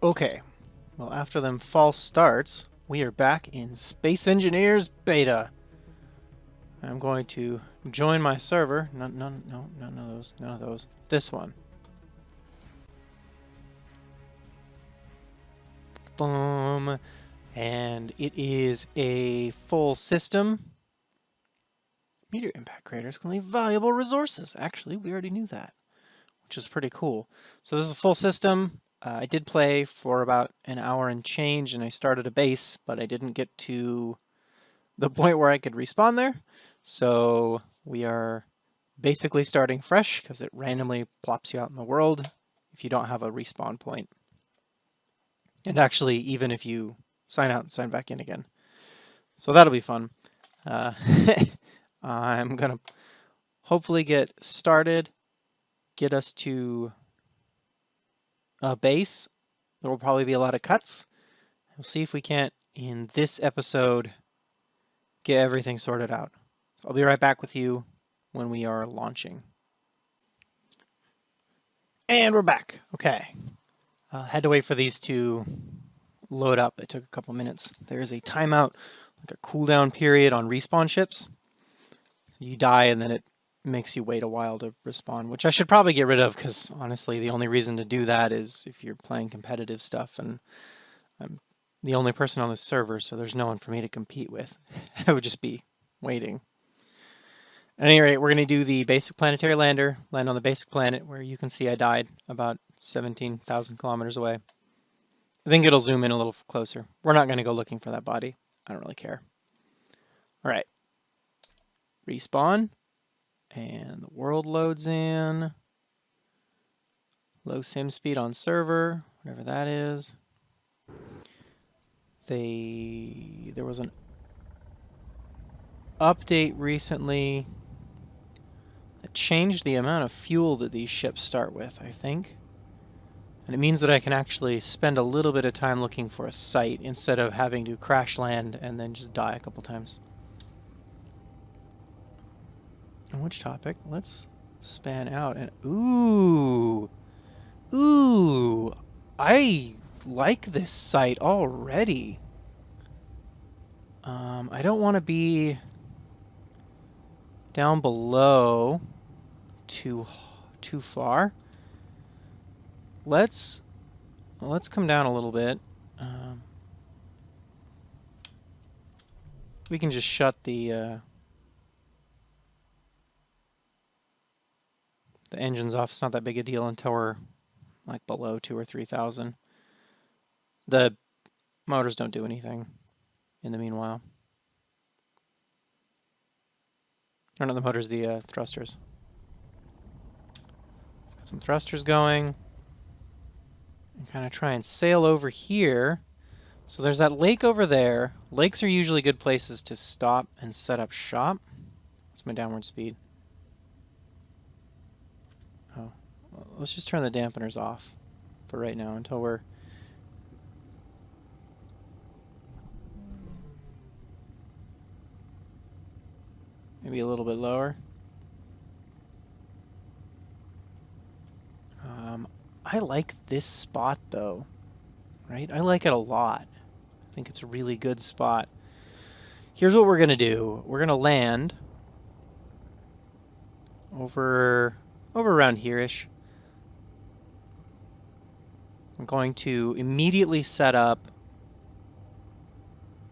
Okay, well, after them false starts, we are back in Space Engineers Beta. I'm going to join my server. None of those. None of those. This one. Boom. And it is a full system. Meteor impact craters can leave valuable resources. Actually, we already knew that, which is pretty cool. So this is a full system. I did play for about an hour and change, and I started a base, but I didn't get to the point where I could respawn there. So we are basically starting fresh because it randomly plops you out in the world if you don't have a respawn point. And actually, even if you sign out and sign back in again. So that'll be fun. I'm going to hopefully get started, get us to a base. There will probably be a lot of cuts. We'll see if we can't, in this episode, get everything sorted out. So I'll be right back with you when we are launching. And we're back. Okay. Had to wait for these to load up. It took a couple minutes. There is a timeout, like a cooldown period on respawn ships. So you die and then it makes you wait a while to respawn, which I should probably get rid of because honestly the only reason to do that is if you're playing competitive stuff, and I'm the only person on this server, so there's no one for me to compete with. I would just be waiting. At any rate, we're going to do the basic planetary lander, land on the basic planet where you can see I died about 17,000 kilometers away. I think it'll zoom in a little closer. We're not going to go looking for that body. I don't really care. All right. Respawn. And the world loads in. Low sim speed on server, whatever that is. There was an update recently that changed the amount of fuel that these ships start with, I think. And it means that I can actually spend a little bit of time looking for a site instead of having to crash land and then just die a couple times. On which topic? Let's span out and ooh, I like this site already. I don't want to be down below too far. Let's come down a little bit. We can just shut the engines off. It's not that big a deal until we're like below 2,000 or 3,000. The motors don't do anything in the meanwhile. Or not the motors, the thrusters. Let's get some thrusters going. And kind of try and sail over here. So there's that lake over there. Lakes are usually good places to stop and set up shop. What's my downward speed? Oh, well, let's just turn the dampeners off for right now until we're... maybe a little bit lower. I like this spot though, right? I like it a lot. I think it's a really good spot. Here's what we're gonna do. We're gonna land over around here-ish. I'm going to immediately set up.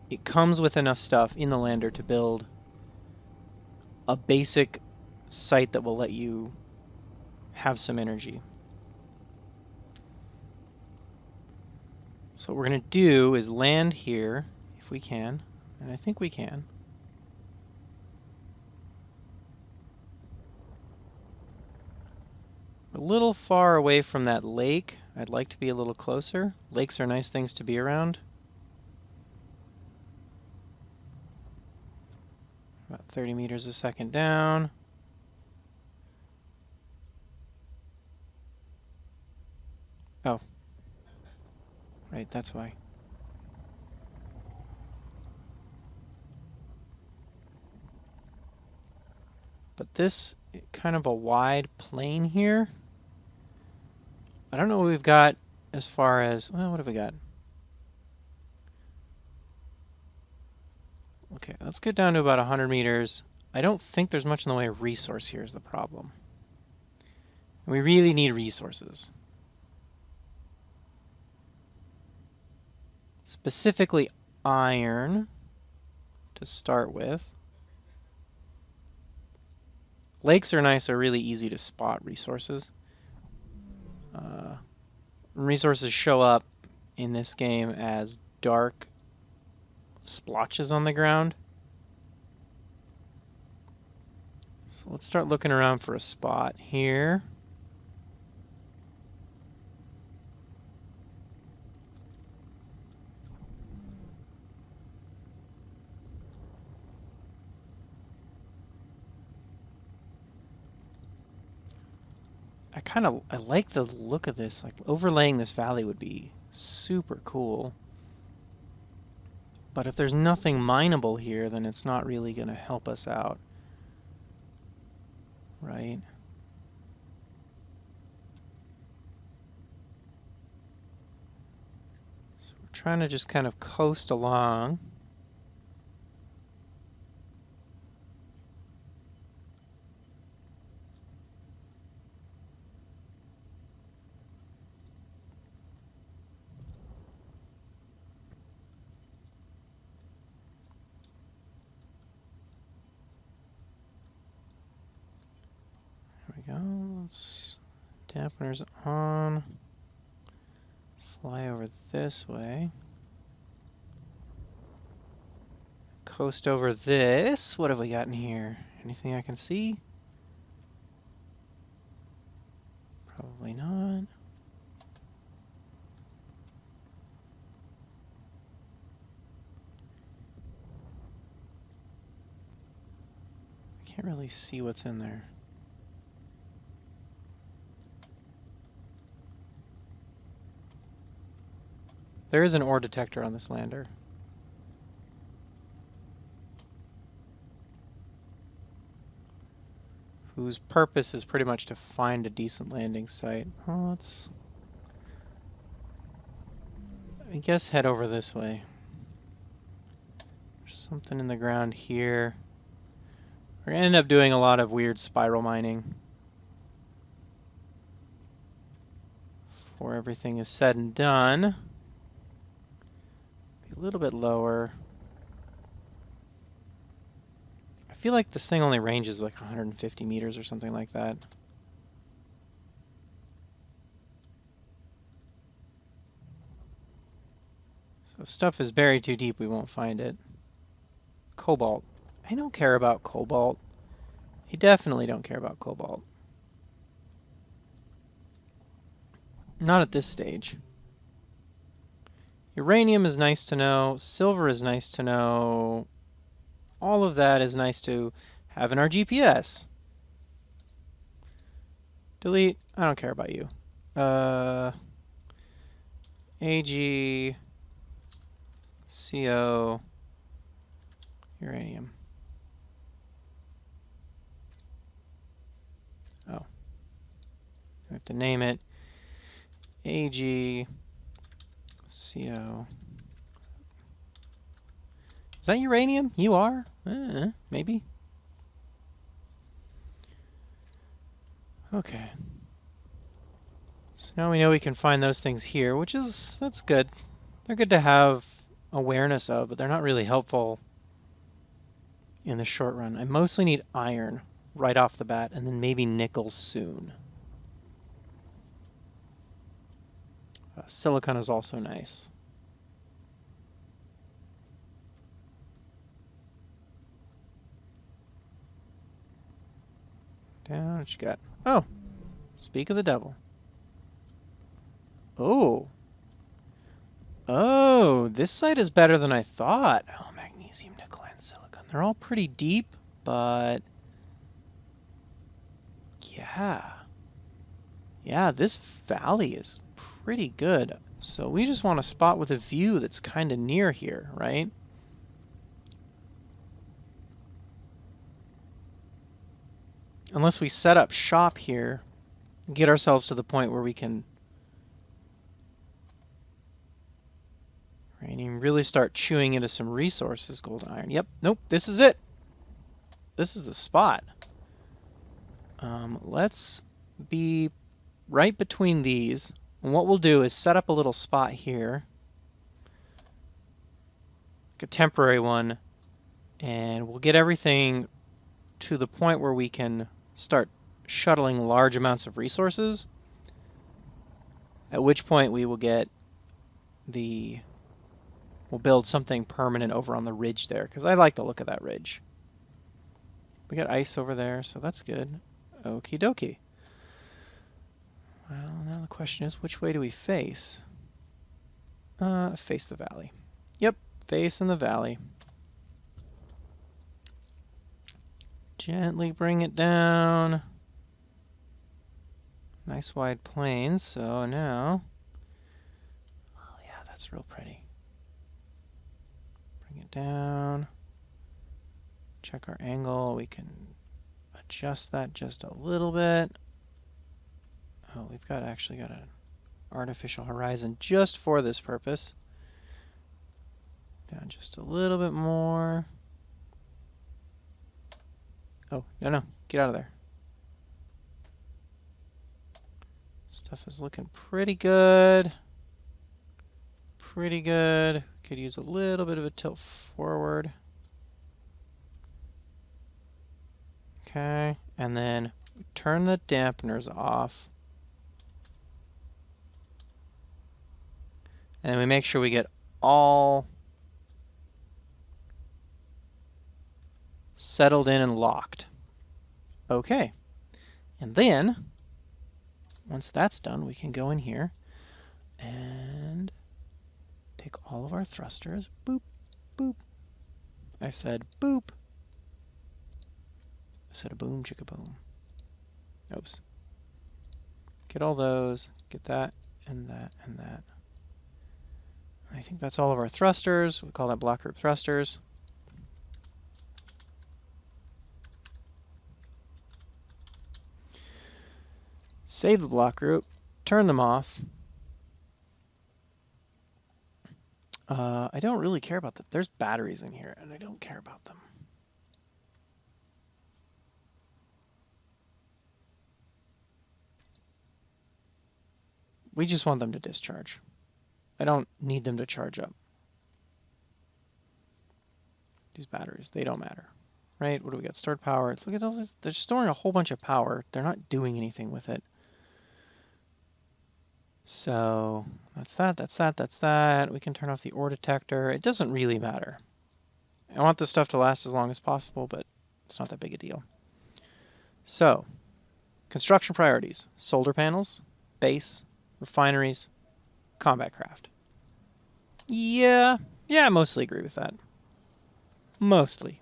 It comes with enough stuff in the lander to build a basic site that will let you have some energy. So what we're going to do is land here, if we can, and I think we can. A little far away from that lake. I'd like to be a little closer. Lakes are nice things to be around. About 30 meters a second down. Oh. Right, that's why. But this kind of a wide plane here. I don't know what we've got as far as, well, what have we got? Okay, let's get down to about 100 meters. I don't think there's much in the way of resource here is the problem. We really need resources. Specifically iron to start with. Lakes are nice, are really easy to spot resources. Resources show up in this game as dark splotches on the ground. So let's start looking around for a spot here. I like the look of this. Like overlaying this valley would be super cool. But if there's nothing mineable here, then it's not really going to help us out. Right? So we're trying to just kind of coast along. There we go. Let's dampeners on. Fly over this way. Coast over this. What have we got in here? Anything I can see? Probably not. I can't really see what's in there. There is an ore detector on this lander. Whose purpose is pretty much to find a decent landing site. Well, let's, I guess, head over this way. There's something in the ground here. We're going to end up doing a lot of weird spiral mining before everything is said and done. Be a little bit lower. I feel like this thing only ranges like 150 meters or something like that. So if stuff is buried too deep, we won't find it. Cobalt. I don't care about cobalt. I definitely don't care about cobalt. Not at this stage. Uranium is nice to know. Silver is nice to know. All of that is nice to have in our GPS. Delete. I don't care about you. Ag. CO. Uranium. Oh. I have to name it. Ag. CO. Is that uranium? You are? Maybe. Okay. So now we know we can find those things here, which is, that's good. They're good to have awareness of, but they're not really helpful in the short run. I mostly need iron right off the bat, and then maybe nickel soon. Silicon is also nice. Down, what you got? Oh, speak of the devil. Oh. Oh, this site is better than I thought. Oh, magnesium, nickel, and silicon. They're all pretty deep, but yeah. Yeah, this valley is pretty good. So we just want a spot with a view that's kind of near here, right? Unless we set up shop here, get ourselves to the point where we can And you really start chewing into some resources, gold, iron. Yep, nope, this is it. This is the spot. Let's be right between these. And what we'll do is set up a little spot here. Like a temporary one. And we'll get everything to the point where we can start shuttling large amounts of resources. At which point we will get we'll build something permanent over on the ridge there, because I like the look of that ridge. We got ice over there, so that's good. Okie dokie. Well, now the question is, which way do we face? Face the valley. Yep, face in the valley. Gently bring it down. Nice wide plains, so now... Oh yeah, that's real pretty. Bring it down. Check our angle. We can adjust that just a little bit. Oh, we've actually got an artificial horizon just for this purpose. Down just a little bit more. Oh, no, get out of there. Stuff is looking pretty good. Pretty good. Could use a little bit of a tilt forward. Okay, and then turn the dampeners off. And we make sure we get all settled in and locked. Okay. And then, once that's done, we can go in here and take all of our thrusters. Boop, boop. I said boop. I said a boom, chicka boom. Oops. Get all those. Get that, and that, and that. I think that's all of our thrusters. We call that block group thrusters. Save the block group. Turn them off. I don't really care about them. There's batteries in here, and I don't care about them. We just want them to discharge. I don't need them to charge up. These batteries, they don't matter. Right? What do we got? Stored power. Look at all this. They're storing a whole bunch of power. They're not doing anything with it. So that's that, that's that, that's that. We can turn off the ore detector. It doesn't really matter. I want this stuff to last as long as possible, but it's not that big a deal. So, construction priorities. Solar panels, base, refineries, combat craft. Yeah, I mostly agree with that. Mostly.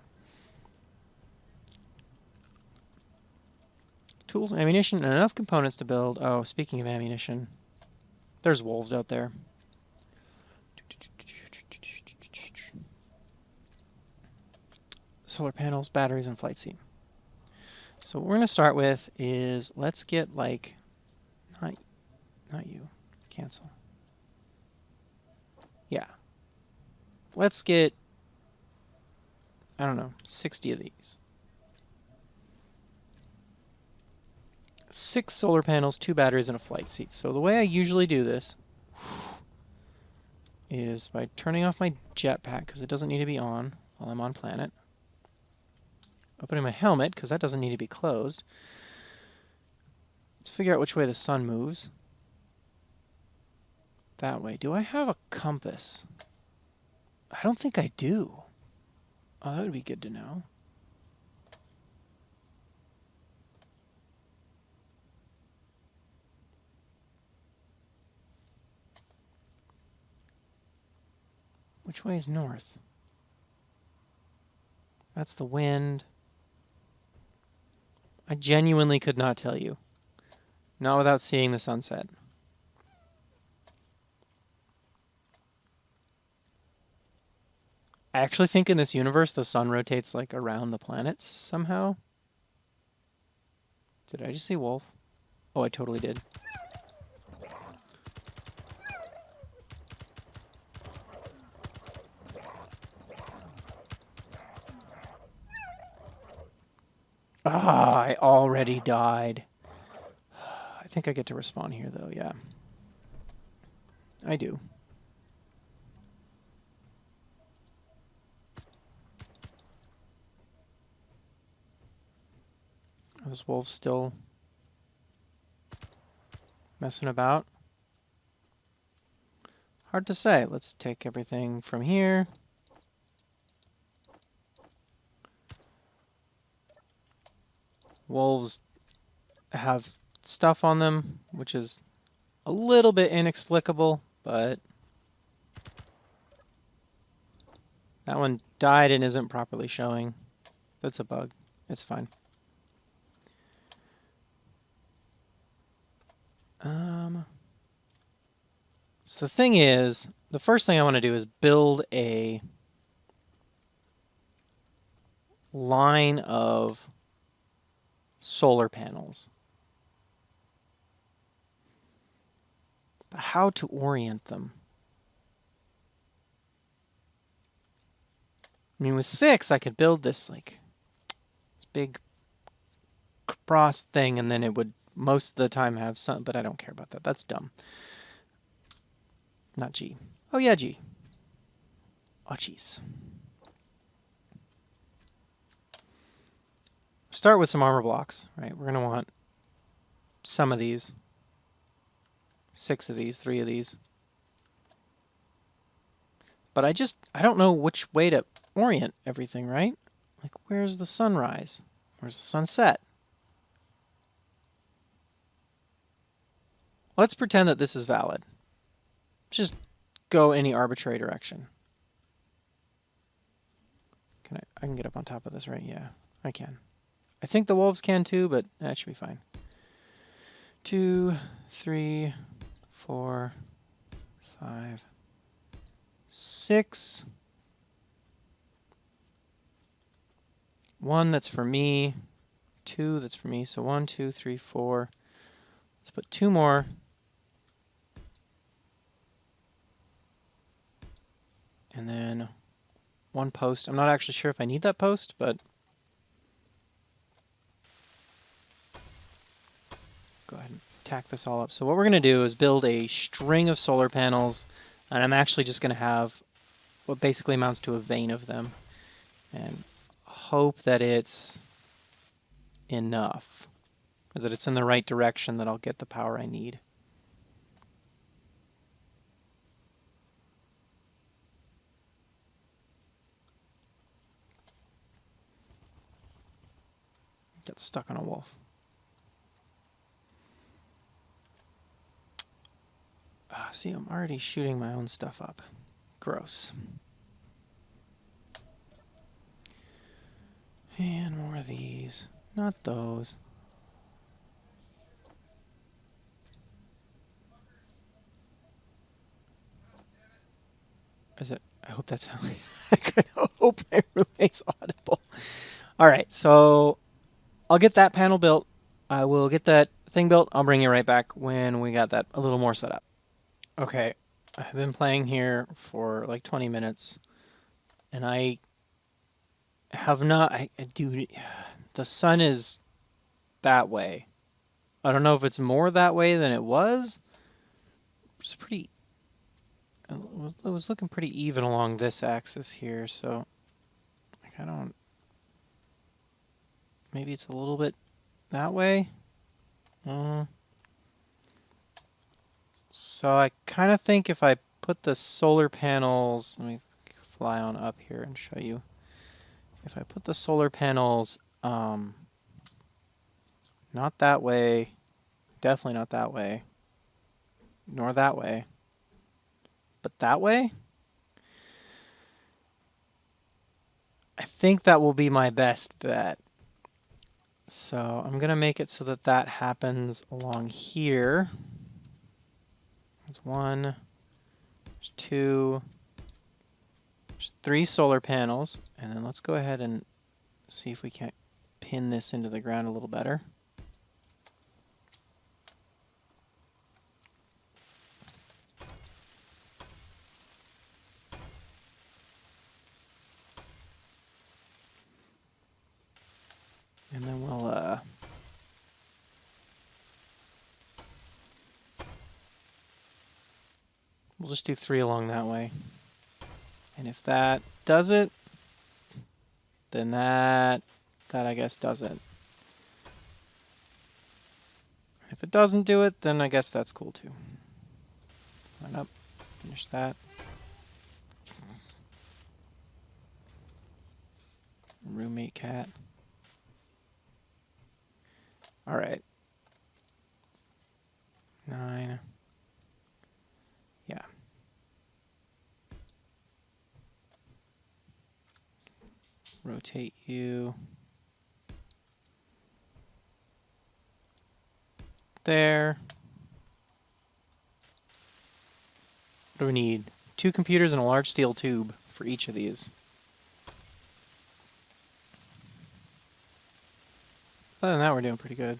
Tools, ammunition, and enough components to build... Oh, speaking of ammunition, there's wolves out there. Solar panels, batteries, and flight seat. So what we're going to start with is, let's get like... Not you. Cancel. Yeah. Let's get, I don't know, 60 of these. 6 solar panels, 2 batteries, and a flight seat. So the way I usually do this is by turning off my jetpack, because it doesn't need to be on while I'm on planet. Opening my helmet, because that doesn't need to be closed. Let's figure out which way the sun moves. That way. Do I have a compass? I don't think I do. Oh, that would be good to know. Which way is north? That's the wind. I genuinely could not tell you. Not without seeing the sunset. I actually think in this universe the sun rotates like around the planets somehow. Did I just see wolf? Oh, I totally did. Ah, I already died. I think I get to respawn here, though, yeah. I do. Are those wolves still messing about? Hard to say. Let's take everything from here. Wolves have stuff on them, which is a little bit inexplicable, but that one died and isn't properly showing. That's a bug. It's fine. So the thing is, the first thing I want to do is build a line of solar panels. But how to orient them? I mean, with 6, I could build this like this big cross thing, and then it would most of the time have sun, but I don't care about that. That's dumb. Not G. Oh yeah, G. Oh jeez. Start with some armor blocks, right? We're gonna want some of these. 6 of these, 3 of these. But I don't know which way to orient everything, right? Like, where's the sunrise? Where's the sunset? Let's pretend that this is valid. Just go any arbitrary direction. I can get up on top of this, right? Yeah, I can. I think the wolves can too, but that should be fine. 2, 3, 4, 5, 6. 1 that's for me. 2 that's for me. So 1, 2, 3, 4. Let's put 2 more. And then 1 post. I'm not actually sure if I need that post, but go ahead and tack this all up. So what we're going to do is build a string of solar panels, and I'm actually just going to have what basically amounts to a vein of them, and hope that it's enough, or that it's in the right direction, that I'll get the power I need. Get stuck on a wolf. See, I'm already shooting my own stuff up. Gross. And more of these. Not those. Is it? I hope that's how I could hope my roommate's audible. All right, so I'll get that panel built. I will get that thing built. I'll bring you right back when we got that a little more set up. Okay, I've been playing here for like 20 minutes, and I have not. The sun is that way. I don't know if it's more that way than it was. It's pretty. It was looking pretty even along this axis here, so like I don't. Maybe it's a little bit that way. So I kind of think if I put the solar panels, let me fly on up here and show you. If I put the solar panels, not that way, definitely not that way, nor that way, but that way, I think that will be my best bet. So I'm going to make it so that that happens along here. There's 1, there's 2, there's 3 solar panels, and then let's go ahead and see if we can't pin this into the ground a little better. And then we'll We'll just do 3 along that way. And if that does it, then that I guess does it. If it doesn't do it, then I guess that's cool too. Line up, finish that. Roommate cat. All right. 9. Yeah. Rotate you. There. What do we need? 2 computers and a large steel tube for each of these. Other than that, we're doing pretty good.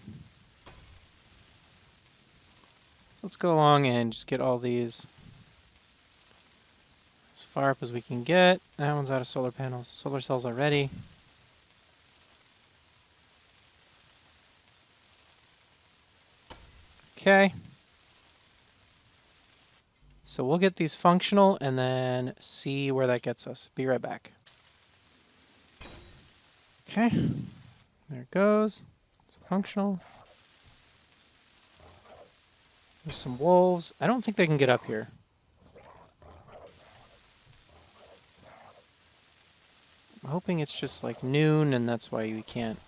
So let's go along and just get all these as far up as we can get. That one's out of solar panels. Solar cells are ready. Okay. So we'll get these functional and then see where that gets us. Be right back. Okay. There it goes. It's functional. There's some wolves. I don't think they can get up here. I'm hoping it's just like noon and that's why we can't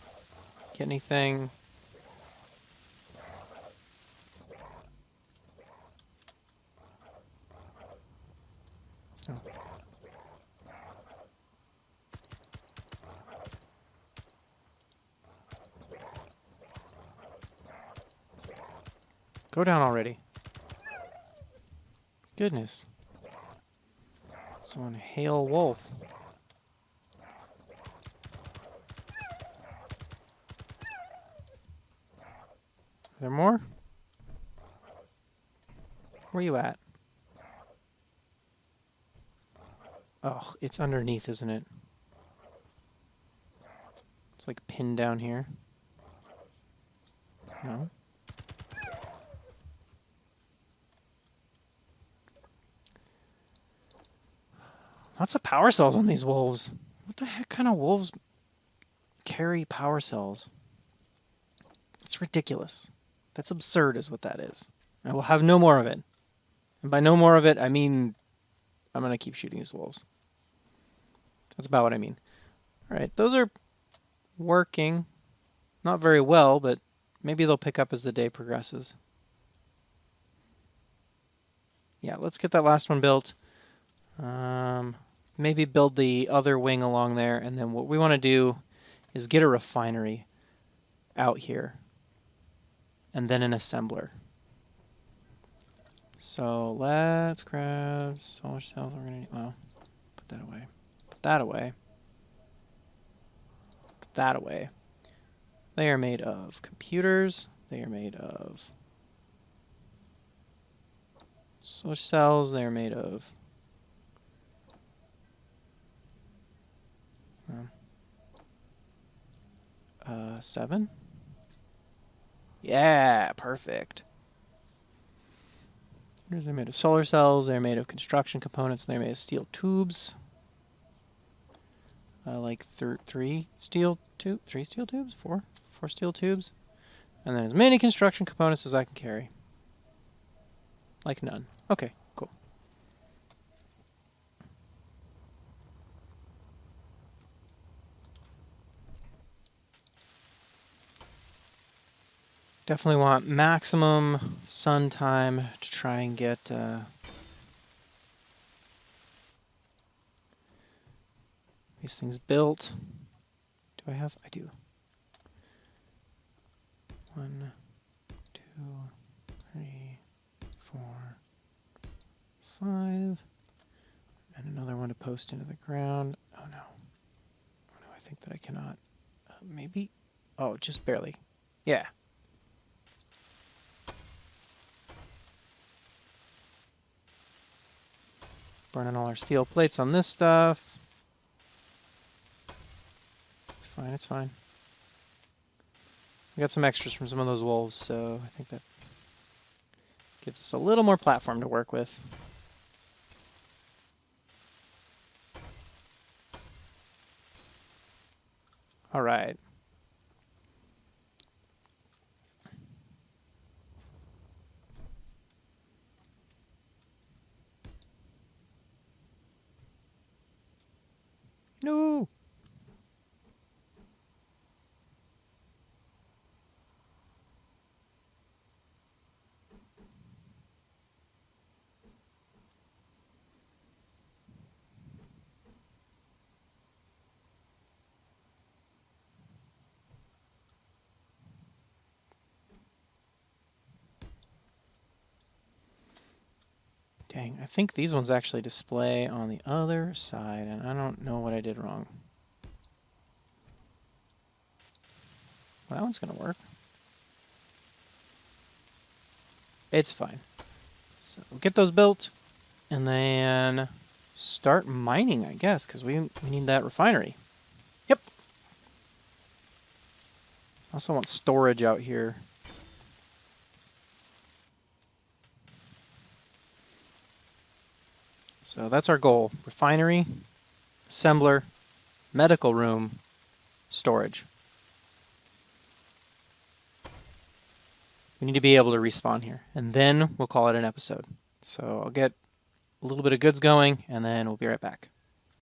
get anything. Oh. Go down already. Goodness. Someone hail wolf. Are there more? Where you at? Oh, it's underneath, isn't it? It's like pinned down here. No. Lots of power cells on these wolves. What the heck kind of wolves carry power cells? It's ridiculous. That's absurd is what that is. I will have no more of it. And by no more of it, I mean I'm going to keep shooting these wolves. That's about what I mean. All right, those are working. Not very well, but maybe they'll pick up as the day progresses. Yeah, let's get that last one built. Maybe build the other wing along there, and then what we want to do is get a refinery out here, and then an assembler. So let's grab solar cells. We're gonna well, put that away. Put that away. Put that away. They are made of computers. They are made of solar cells. They are made of 7. Yeah, perfect. They're made of solar cells. They're made of construction components. They're made of steel tubes. Like 3 steel tubes, 4 steel tubes, and then as many construction components as I can carry. Like none. Okay, cool. Definitely want maximum sun time to try and get these things built. Do I have? I do. 1, 2, 3, 4, 5. And another one to post into the ground. Oh no. Oh no, I think that I cannot. Maybe? Oh, just barely. Yeah. Burning all our steel plates on this stuff. It's fine, it's fine. We got some extras from some of those wolves, so I think that gives us a little more platform to work with. All right. No. Dang, I think these ones actually display on the other side, and I don't know what I did wrong. Well, that one's going to work. It's fine. So we'll get those built, and then start mining, I guess, because we need that refinery. Yep. Also want storage out here. So that's our goal. Refinery, assembler, medical room, storage. We need to be able to respawn here, and then we'll call it an episode. So I'll get a little bit of goods going, and then we'll be right back.